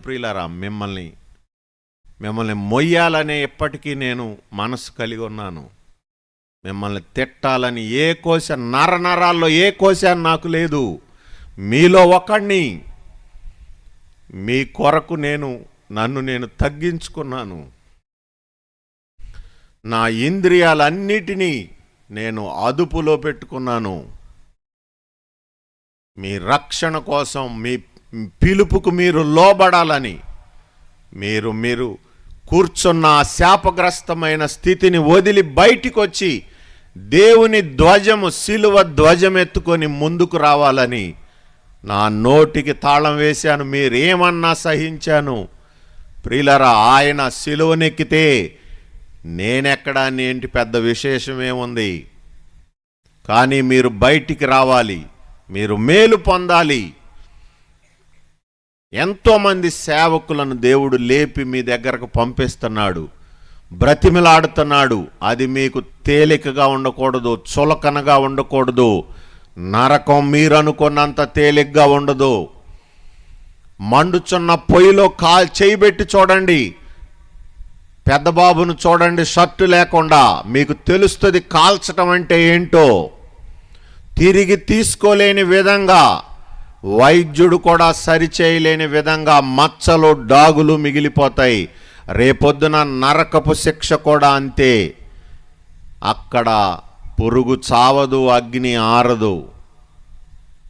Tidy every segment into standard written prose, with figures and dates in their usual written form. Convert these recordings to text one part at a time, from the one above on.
ప్రియులారా, మిమ్మల్ని మొయ్యాలనే ఎప్పటికీ నేను మనసు కలిగి ఉన్నాను. మిమ్మల్ని తిట్టాలని ఏ కోశ నరనరాల్లో ఏ కోశ నాకు లేదు. మీలో ఒకడిని, మీ కొరకు నన్ను నేను తగ్గించుకున్నాను. నా ఇంద్రియాలన్నిటినీ నేను అదుపులో పెట్టుకున్నాను. మీ రక్షణ కోసం, మీ పిలుపుకు మీరు లోబడాలని, మీరు కూర్చున్న శాపగ్రస్తమైన స్థితిని వదిలి బయటికి వచ్చి దేవుని ధ్వజము, శిలువ ధ్వజం ఎత్తుకొని ముందుకు రావాలని నా నోటికి తాళం వేశాను. మీరేమన్నా సహించాను. ప్రియులారా, ఆయన శిలువనెక్కితే నేనెక్కడా ఏంటి పెద్ద విశేషమేముంది? కానీ మీరు బయటికి రావాలి, మీరు మేలు పొందాలి. ఎంతోమంది సేవకులను దేవుడు లేపి మీ దగ్గరకు పంపిస్తున్నాడు, బ్రతిమిలాడుతున్నాడు. అది మీకు తేలికగా ఉండకూడదు, చులకనగా ఉండకూడదు. నరకం మీరు అనుకున్నంత తేలికగా ఉండదు. మండుచున్న పొయ్యిలో చేయబెట్టి చూడండి. పెద్ద బాబును చూడండి, షర్టు లేకుండా. మీకు తెలుస్తుంది కాల్చటం అంటే ఏంటో. తిరిగి తీసుకోలేని విధంగా, వైద్యుడు కూడా సరిచేయలేని విధంగా మచ్చలు, డాగులు మిగిలిపోతాయి. రేపొద్దున నరకపు శిక్ష కూడా అంతే. అక్కడ పురుగు చావదు, అగ్ని ఆరదు.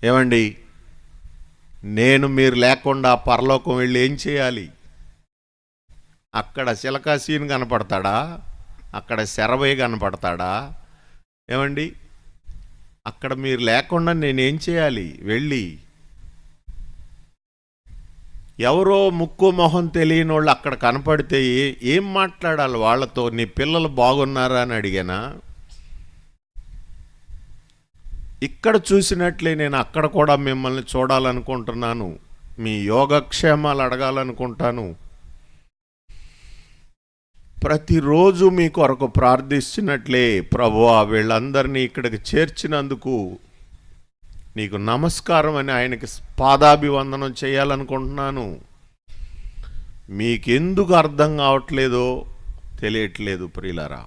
ఏమండి, మీరు లేకుండా పరలోకం వెళ్ళి ఏం చేయాలి? అక్కడ శిలకాసీన్ కనపడతాడా? అక్కడ శరభయ్య కనపడతాడా? ఏమండి, అక్కడ మీరు లేకుండా నేనేం చేయాలి? వెళ్ళి ఎవరో ముక్కు మొహం తెలియని వాళ్ళు అక్కడ కనపడితే ఏం మాట్లాడాలి వాళ్ళతో? నీ పిల్లలు బాగున్నారా అని అడిగానా? ఇక్కడ చూసినట్లే నేను అక్కడ కూడా మిమ్మల్ని చూడాలనుకుంటున్నాను. మీ యోగక్షేమాలు అడగాలనుకుంటాను. ప్రతిరోజు మీ కొరకు ప్రార్థిస్తున్నట్లే, ప్రభువా వీళ్ళందరినీ ఇక్కడికి చేర్చినందుకు నీకు నమస్కారం అని ఆయనకి పాదాభివందనం చేయాలనుకుంటున్నాను. మీకెందుకు అర్థం కావట్లేదో తెలియట్లేదు ప్రియులారా.